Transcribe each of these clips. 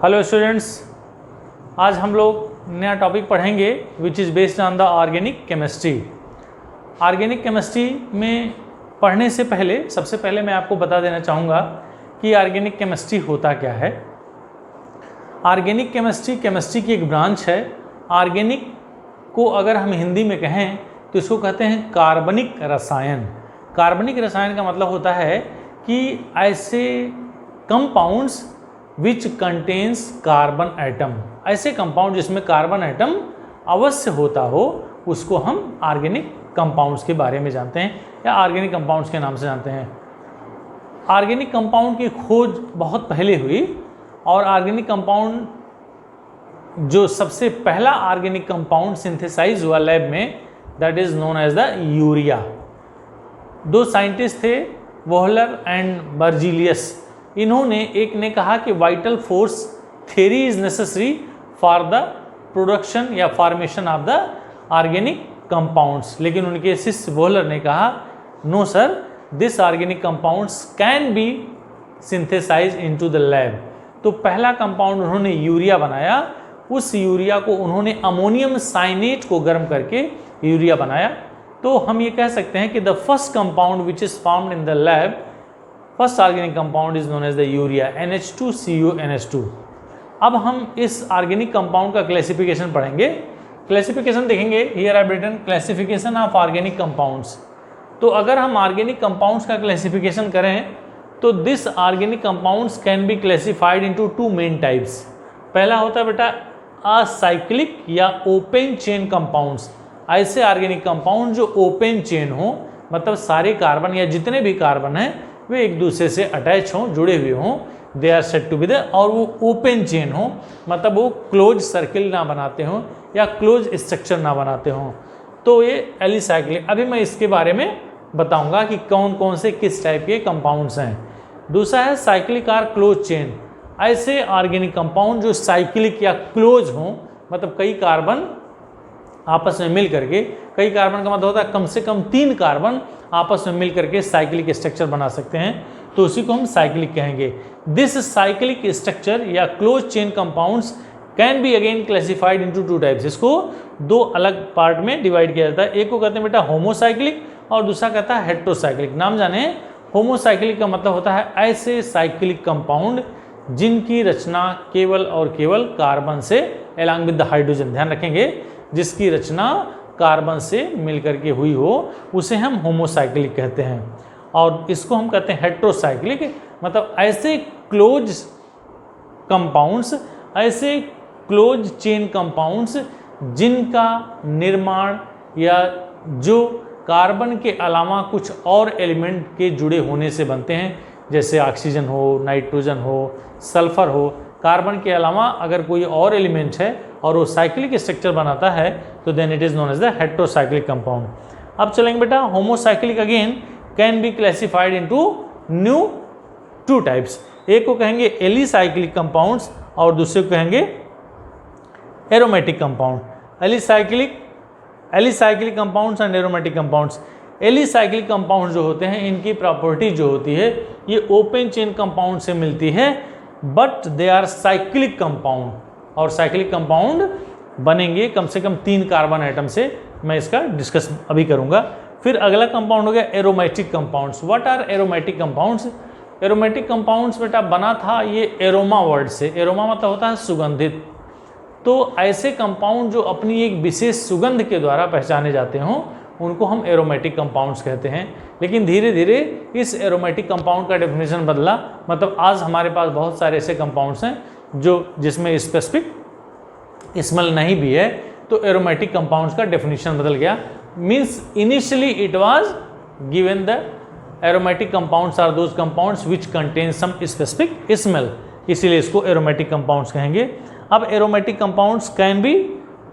Hello students, आज हम लोग नया टॉपिक पढ़ेंगे which is based on the organic chemistry. Organic chemistry में पढ़ने से पहले सबसे पहले मैं आपको बता देना चाहूँगा कि ऑर्गेनिक केमिस्ट्री होता क्या है। ऑर्गेनिक केमिस्ट्री की एक ब्रांच है। ऑर्गेनिक को अगर हम हिंदी में कहें तो इसको कहते हैं कार्बनिक रसायन। कार्बनिक रसायन का मतलब होता है कि ऐसे compounds which contains carbon atom, ऐसे कंपाउंड जिसमें कार्बन एटम अवश्य होता हो उसको हम ऑर्गेनिक कंपाउंड्स के बारे में जानते हैं या ऑर्गेनिक कंपाउंड्स के नाम से जानते हैं। ऑर्गेनिक कंपाउंड की खोज बहुत पहले हुई और ऑर्गेनिक कंपाउंड जो सबसे पहला ऑर्गेनिक कंपाउंड सिंथेसाइज हुआ लैब में, that is known as the urea. दो साइंटिस्ट थे, वोहलर एंड बर्जीलियस। इन्होंने एक ने कहा कि vital force theory is necessary for the production या formation of the organic compounds, लेकिन उनके शिष्य वोहलर ने कहा no sir, this organic compounds can be synthesise into the lab. तो पहला कंपाउंड उन्होंने यूरिया बनाया। उस यूरिया को उन्होंने अमोनियम साइनेट को गर्म करके यूरिया बनाया। तो हम ये कह सकते हैं कि the first compound which is formed in the lab, first organic compound is known as the urea, NH2CuNH2। अब हम इस ऑर्गेनिक कंपाउंड का क्लासिफिकेशन पढ़ेंगे। क्लासिफिकेशन देखेंगे, here I written classification of organic compounds. तो अगर हम ऑर्गेनिक कंपाउंड्स का क्लासिफिकेशन करें तो this organic compounds can be classified into two main types. पहला होता है बेटा असाइक्लिक या ओपन चेन कंपाउंड्स। ऐसे ऑर्गेनिक कंपाउंड जो ओपन चेन हो, मतलब सारे कार्बन या जितने भी कार्बन हैं वे एक दूसरे से अटैच हों, जुड़े हुए हों, they are said to be the, और वो ओपन चेन हो, मतलब वो क्लोज सर्किल ना बनाते हों या क्लोज स्ट्रक्चर ना बनाते हों, तो ये एलिसाइक्लिक। अभी मैं इसके बारे में बताऊंगा कि कौन कौन से किस टाइप के कंपाउंड्स हैं। दूसरा है साइक्लिक और क्लोज चेन। ऐसे ऑर्गेनिक कंपाउंड जो साइक्लिक या क्लोज हों, मतलब कई कार्बन आपस में मिल करके, कई कार्बन का मतलब होता है कम से कम 3 कार्बन आपस में मिल करके साइक्लिक स्ट्रक्चर बना सकते हैं, तो उसी को हम साइक्लिक कहेंगे। दिस साइक्लिक स्ट्रक्चर या close chain compounds can be again classified into two types. इसको दो अलग पार्ट में डिवाइड किया जाता है। एक को कहते हैं बेटा होमोसाइक्लिक और दूसरा कहता है हेट्रोसाइक्लिक। नाम जाने, होमोसाइक्लिक का मतलब होता है ऐसे साइक्लिक कंपाउंड जिनकी रचना केवल और केवल कार्बन से एलॉन्ग विद द हाइड्रोजन, ध्यान रखेंगे, जिसकी रचना कार्बन से मिलकर के हुई हो उसे हम होमोसाइक्लिक कहते हैं। और इसको हम कहते हैं हेट्रोसाइक्लिक, मतलब ऐसे क्लोज कंपाउंड्स, ऐसे क्लोज चेन कंपाउंड्स जिनका निर्माण या जो कार्बन के अलावा कुछ और एलिमेंट के जुड़े होने से बनते हैं, जैसे ऑक्सीजन हो, नाइट्रोजन हो, सल्फर हो। कार्बन के अलावा अगर कोई और एलिमेंट है और वो साइक्लिक स्ट्रक्चर बनाता है तो then it is known as the heterocyclic compound. अब चलेंगे बेटा, homocyclic again can be classified into new two types. एक को कहेंगे एलिसाइक्लिक कंपाउंड्स और दूसरे को कहेंगे aromatic compound. Alicyclic compounds and aromatic compounds. Alicyclic compound जो होते हैं, इनकी प्रॉपर्टी जो होती है ये ओपन चेन कंपाउंड से मिलती है, but they are cyclic compound, और साइक्लिक कंपाउंड बनेंगे कम से कम 3 कार्बन एटम से। मैं इसका डिस्कस अभी करूंगा। फिर अगला कंपाउंड हो गया aromatic compounds. What are aromatic compounds? Aromatic compounds बेटा बना था ये एरोमा वर्ड से। एरोमा मतलब होता है सुगंधित। तो ऐसे कंपाउंड जो अपनी एक विशेष सुगंध के द्वारा पहचाने जाते हों उनको हम एरोमेटिक कंपाउंड्स कहते हैं। लेकिन धीरे धीरे इस एरोमेटिक कंपाउंड का डेफिनेशन बदला, मतलब आज हमारे पास बहुत सारे ऐसे कंपाउंड्स हैं जो जिसमें स्पेसिफिक स्मेल नहीं भी है, तो एरोमेटिक कंपाउंड्स का डेफिनेशन बदल गया। Means initially it was given the aromatic compounds are those compounds which contain some specific smell, इसीलिए इसको एरोमेटिक कंपाउंड्स कहेंगे। अब aromatic compounds can be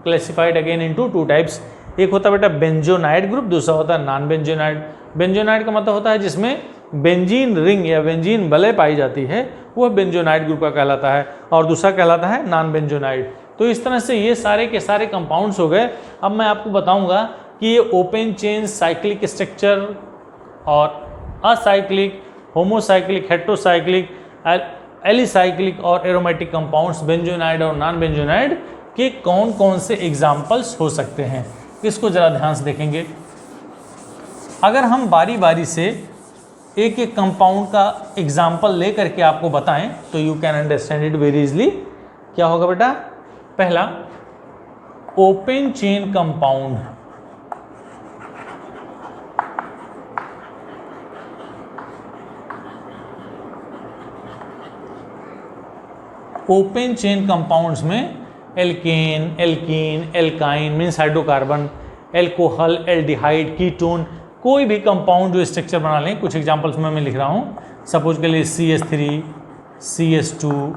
classified again into two types. एक होता है बेटा बेंजोनाइड ग्रुप, दूसरा होता है नॉन बेंजोनाइड। बेंजोनाइड का मतलब होता है जिसमें बेंजीन रिंग या बेंजीन वलय पाई जाती है, वह बेंजोनाइड ग्रुप का कहलाता है, और दूसरा कहलाता है नॉन बेंजोनाइड। तो इस तरह से ये सारे के सारे कंपाउंड्स हो गए। अब मैं आपको बताऊंगा कि ये ओपन चेन, साइक्लिक स्ट्रक्चर और असाइक्लिक, होमोसाइक्लिक, हेट्रोसाइक्लिक, एलिसाइक्लिक और एरोमेटिक कंपाउंड्स बेंजोनाइड और नॉन बेंजोनाइड के कौन कौन से एग्जाम्पल्स हो सकते हैं, इसको ज़रा ध्यान से देखेंगे। अगर हम बारी बारी से एक एक कंपाउंड का एग्जाम्पल ले करके आपको बताएं तो you can understand it very easily. क्या होगा बेटा? पहला, open chain compound. Open chain compounds में alkane, alkene, alkyne means hydrocarbon, alcohol, aldehyde, ketone, कोई भी कंपाउंड जो स्ट्रक्चर बना लें। कुछ एग्जांपल्स में मैं लिख रहा हूँ। सपोज के लिए CH3, CH2,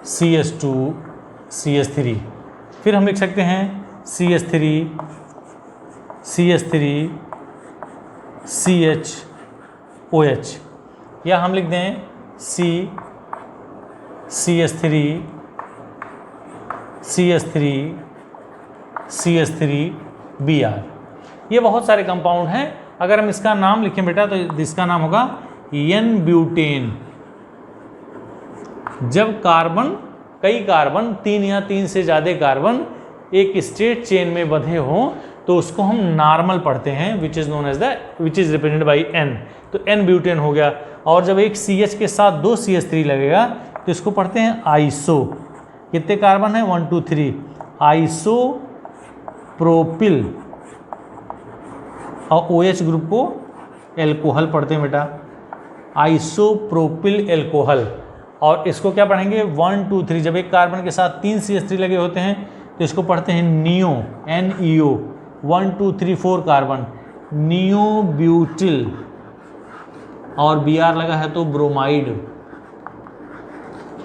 CH2, CH3। फिर हम लिख सकते हैं CH3, CH3, CHOH, या हम लिख दें CH3, CH3, CH3Br। ये बहुत सारे कंपाउंड हैं। अगर हम इसका नाम लिखें बेटा तो इसका नाम होगा एन ब्यूटेन। जब कार्बन, कई कार्बन, 3 या 3 से ज़्यादा कार्बन एक स्ट्रेट चेन में बंधे हों तो उसको हम नॉर्मल पढ़ते हैं, which is known as which is represented by N। तो N ब्यूटेन हो गया। और जब एक CH के साथ 2 CH3 लगेगा तो इसको पढ़ते हैं आइसो। कितने कार्बन है? 1 2 3। Iso propyl. और OH ग्रुप को एल्कोहल पढ़ते हैं बेटा, आइसोप्रोपिल एल्कोहल। और इसको क्या पढ़ेंगे? 1 2 3। जब एक कार्बन के साथ 3 CH3 लगे होते हैं तो इसको पढ़ते हैं neo, NEO। 1 2 3 4 carbon, neo butyl. और Br लगा है तो ब्रोमाइड।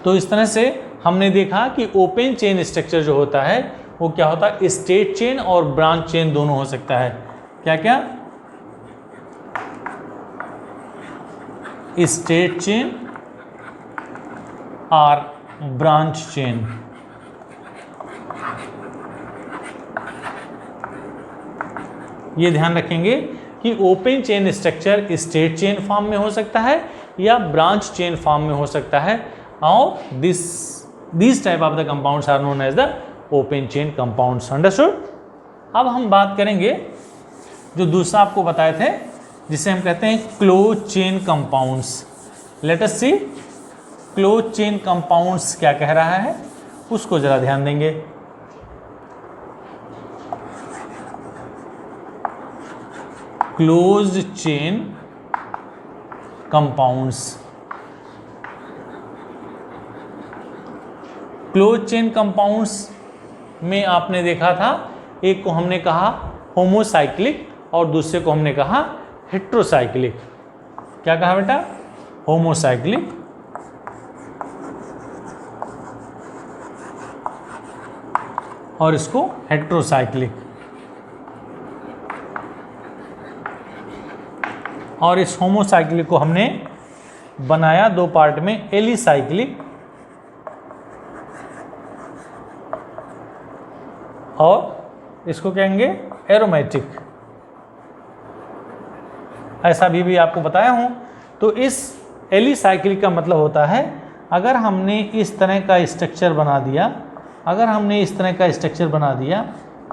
तो इस तरह से हमने देखा कि ओपन चेन स्ट्रक्चर जो होता है वो क्या होता है? स्ट्रेट चेन और ब्रांच चेन दोनों हो सकता है। क्या क्या? स्ट्रेट चेन और ब्रांच चेन। ये ध्यान रखेंगे कि open chain structure straight chain form में हो सकता है या ब्रांच चेन फॉर्म में हो सकता है। और this type of the compounds are known as the open chain compounds. Understood? अब हम बात करेंगे जो दूसरा आपको बताए थे जिसे हम कहते हैं close chain compounds. Let us see close chain compounds क्या कह रहा है, उसको जरा ध्यान देंगे। Close chain compounds. Close chain compounds में आपने देखा था, एक को हमने कहा होमोसाइक्लिक और दूसरे को हमने कहा हेट्रोसाइक्लिक। क्या कहा बेटा? होमोसाइक्लिक और इसको हेट्रोसाइक्लिक। और इस होमोसाइक्लिक को हमने बनाया 2 पार्ट में, एलिसाइक्लिक और इसको कहेंगे एरोमेटिक। ऐसा भी आपको बताया हूं। तो इस एलिसाइक्लिक का मतलब होता है अगर हमने इस तरह का स्ट्रक्चर बना दिया, अगर हमने इस तरह का स्ट्रक्चर बना दिया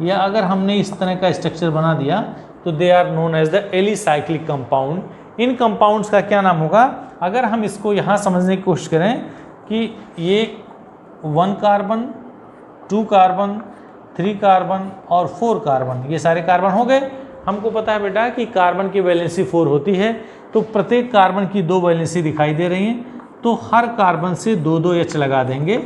या अगर हमने इस तरह का स्ट्रक्चर बना दिया तो they are known as the alicyclic compound. इन कंपाउंड्स का क्या नाम होगा? अगर हम इसको यहाँ समझने की कोशिश करें कि ये 1 कार्बन, 2 कार्बन, 3 कार्बन और 4 कार्बन, ये सारे कार्बन हो गए। हमको पता है बेटा कि कार्बन की वैलेंसी 4 होती है, तो प्रत्येक कार्बन की 2 वैलेंसी दिखाई दे रही हैं, तो हर कार्बन से 2 H लगा देंगे।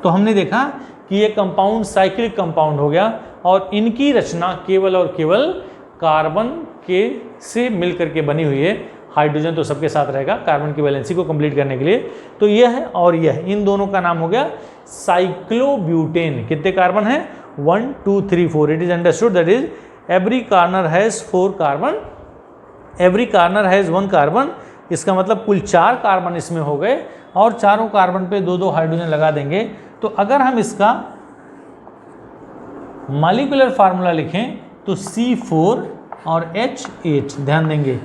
तो हमने देखा कि ये कंपाउंड साइक्लिक कंपाउंड हो गया और इनकी रचना केवल और केवल कार्बन के से मिलकर के बनी हुई है। हाइड्रोजन तो सबके साथ रहेगा कार्बन की वैलेंसी को कंप्लीट करने के लिए। तो यह है और यह है, इन दोनों का नाम हो गया साइक्लोब्यूटेन। कितने कार्बन है? 1 2 3 4। It is understood that is every corner has 4 carbon, every corner has 1 carbon. इसका मतलब कुल 4 कार्बन इसमें हो गए और चारों कार्बन पे 2 हाइड्रोजन लगा देंगे। तो अगर हम इसका मॉलिक्यूलर फार्मूला लिखें तो C4 और H8 ध्यान देंगे।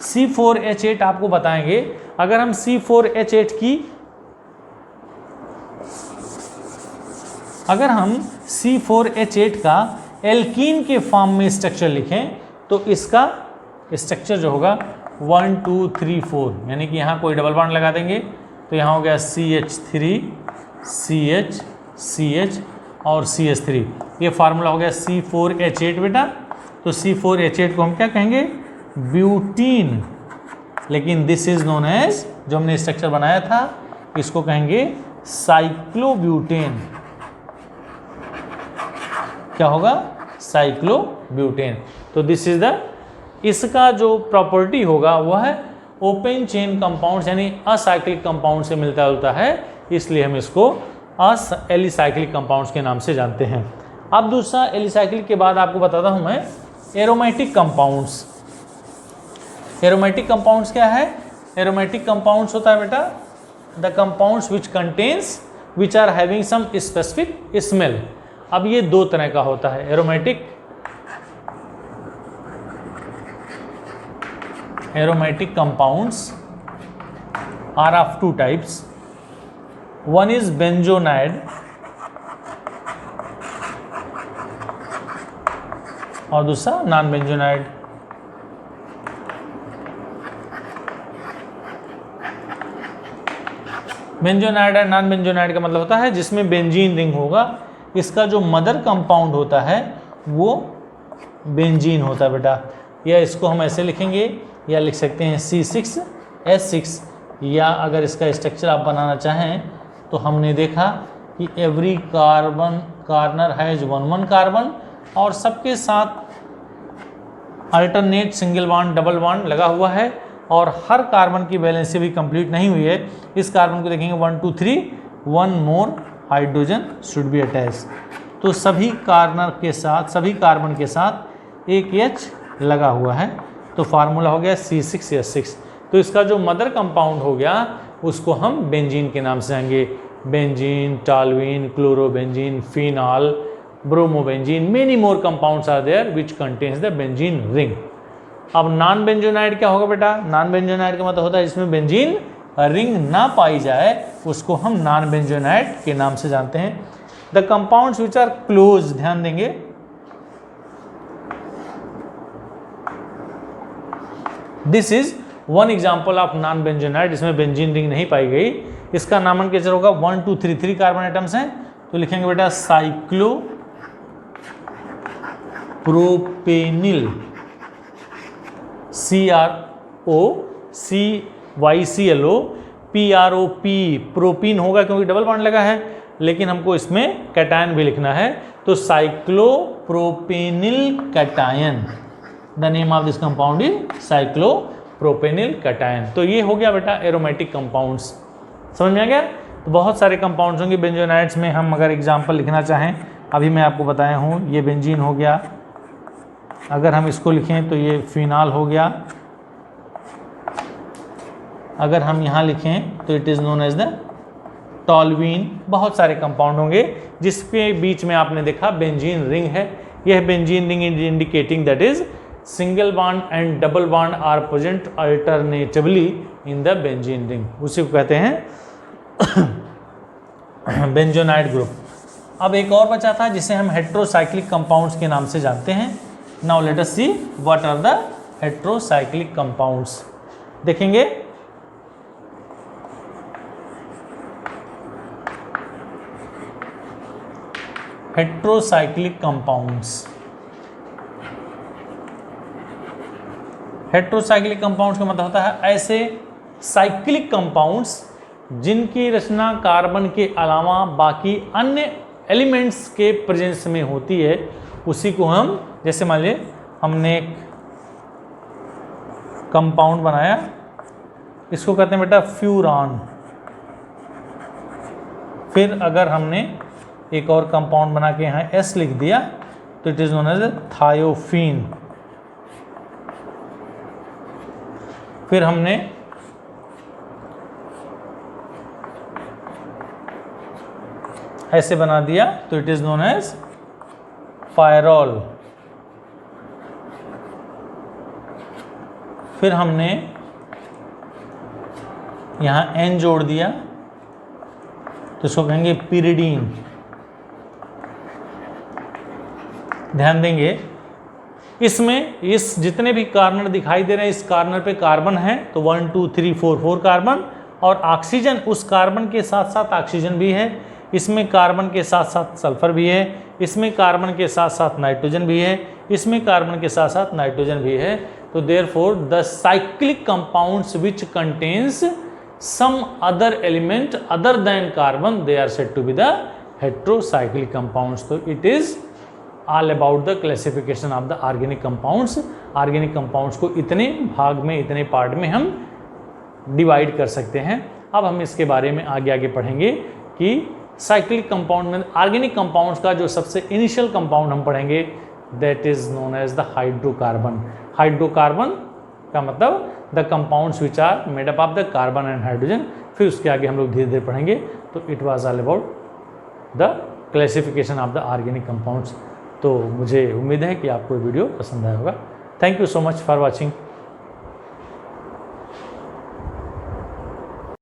C4H8 आपको बताएंगे, अगर हम C4H8 की अगर हम C4H8 का एल्कीन के फॉर्म में स्ट्रक्चर लिखें तो इसका स्ट्रक्चर जो होगा 1 2 3 4, यानी कि यहाँ कोई डबल बॉन्ड लगा देंगे तो यहाँ हो गया CH3 CH CH और CH3, ये फार्मूला हो गया C4H8 बेटा। तो C4H8 को हम क्या कहेंगे? ब्यूटीन। लेकिन दिस इज नोन एज, जो हमने स्ट्रक्चर बनाया था इसको कहेंगे साइक्लोब्यूटेन। क्या होगा? साइक्लोब्यूटेन। तो दिस इज द, इसका जो प्रॉपर्टी होगा वह है ओपन चेन कंपाउंड्स, यानी असाइक्लिक कंपाउंड से मिलता जुलता है, इसलिए हम इसको एलिसाइक्लिक कंपाउंड्स के नाम से जानते हैं। अब दूसरा एलिसाइक्लिक के बाद आपको बताता हूं मैं एरोमेटिक कंपाउंड्स। एरोमेटिक कंपाउंड्स क्या है? एरोमेटिक कंपाउंड्स होता है बेटा the compounds which are having some specific smell. अब ये दो तरह का होता है aromatic compounds are of two types. One is benzenoid और दूसरा नॉन बेंजोनाइड। बेंजोनाइड और नॉन बेंजोनाइड का मतलब होता है जिसमें बेंजीन रिंग होगा, इसका जो मदर कंपाउंड होता है वो बेंजीन होता है बेटा। या इसको हम ऐसे लिखेंगे या लिख सकते हैं C6H6, या अगर इसका स्ट्रक्चर आप बनाना चाहें तो हमने देखा कि एवरी कार्बन हैज 1 कार्बन और सबके साथ alternate single bond double bond लगा हुआ है और हर कार्बन की वैलेंसी भी कंप्लीट नहीं हुई है। इस कार्बन को देखेंगे 1 2 3, 1 more hydrogen should be attach. तो सभी कार्बन के साथ एक H लगा हुआ है, तो फार्मूला हो गया C6H6। तो इसका जो मदर कंपाउंड हो गया उसको हम बेंजीन के नाम से जानेंगे। Benzene, toluene, chlorobenzene, phenol, bromobenzene, many more compounds are there which contains the benzene ring. अब नॉन बेंजोनाइड क्या होगा बेटा? नॉन बेंजोनाइड का मतलब होता है जिसमें बेंजीन रिंग ना पाई जाए, उसको हम नॉन बेंजोनाइड के नाम से जानते हैं। The compounds which are close, ध्यान देंगे, this is one example of non benzenoid जिसमें बेंजीन रिंग नहीं पाई गई। इसका नामकरण होगा 1 2 3 3 कार्बन एटम्स हैं, तो लिखेंगे बेटा साइक्लो प्रोपेनिल CROCYCLO PROP, प्रोपीन होगा क्योंकि डबल बॉन्ड लगा है, लेकिन हमको इसमें कैटायन भी लिखना है, तो cyclopropenyl cation. The name of this compound is cyclopropenyl cation. तो ये हो गया बेटा एरोमेटिक कंपाउंड्स। समझ में आ गया? तो बहुत सारे कंपाउंड्स होंगे बेंजोनाइड्स में। हम अगर एग्जाम्पल लिखना चाहें, अभी मैं आपको बताया हूँ, ये बेंजीन हो गया, अगर हम इसको लिखें तो ये फिनॉल हो गया, अगर हम यहाँ लिखें तो it is known as the toluene. बहुत सारे कंपाउंड होंगे जिसके बीच में आपने देखा बेंजीन रिंग है। यह benzene ring is indicating that is single bond and double bond are present alternatively in the benzene ring, उसी को कहते हैं बेंजोनाइड ग्रुप। अब एक और बचा था जिसे हम हेट्रोसाइक्लिक कंपाउंड्स के नाम से जानते हैं। Now let us see what are the heterocyclic compounds. देखेंगे हेट्रोसाइक्लिक कंपाउंड्स। हेट्रोसाइक्लिक कंपाउंड्स का मतलब होता है ऐसे साइक्लिक कंपाउंड्स जिनकी रचना कार्बन के अलावा बाकी अन्य एलिमेंट्स के प्रेजेंस में होती है, उसी को हम, जैसे मान लीजिए हमने एक कंपाउंड बनाया, इसको कहते हैं बेटा फ्यूरान। फिर अगर हमने एक और कंपाउंड बना के यहाँ S लिख दिया तो it is known as thiophene. फिर हमने ऐसे बना दिया तो it is known as pyrrole. फिर हमने यहाँ N जोड़ दिया तो इसको कहेंगे pyridine। ध्यान देंगे इसमें इस जितने भी कार्बन दिखाई दे रहे हैं, इस कार्बन पे कार्बन है तो 1 2 3 4 4 कार्बन, और ऑक्सीजन उस कार्बन के साथ साथ ऑक्सीजन भी है, इसमें कार्बन के साथ साथ सल्फर भी है, इसमें कार्बन के साथ साथ नाइट्रोजन भी है, इसमें कार्बन के साथ साथ नाइट्रोजन भी है। तो therefore the cyclic compounds which contains some other element other than carbon they are said to be the heterocyclic compounds. तो it is all about the classification of the organic compounds. Organic compounds को इतने भाग में, इतने part में हम divide कर सकते हैं। अब हम इसके बारे में आगे आगे पढ़ेंगे कि साइक्लिक कंपाउंड में ऑर्गेनिक कंपाउंड्स का जो सबसे इनिशियल कंपाउंड हम पढ़ेंगे that is known as the hydrocarbon. Hydrocarbon का मतलब the compounds which are made up of the carbon and hydrogen. फिर उसके आगे हम लोग धीरे धीरे पढ़ेंगे। तो it was all about the classification of the organic compounds. तो मुझे उम्मीद है कि आपको वीडियो पसंद आया होगा। Thank you so much for watching.